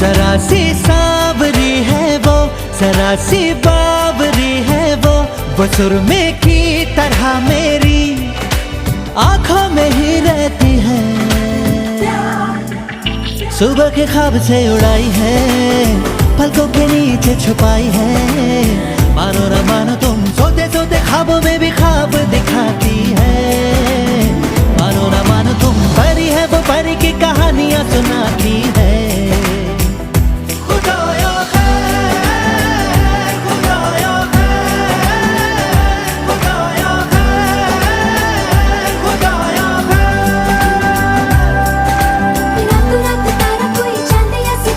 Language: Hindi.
जरा सी सांवरी है वो, जरा सी बावरी है वो सुरमे की तरह मेरी आंखों में ही रहती है। सुबह के ख्वाब से उड़ाई है, पलकों के नीचे छुपाई है। मानो न मानो तुम सोते सोते ख्वाबों में भी ख्वाब दिखाती है। मानो न मानो तुम परी है वो परी की कहानियां सुनाती है।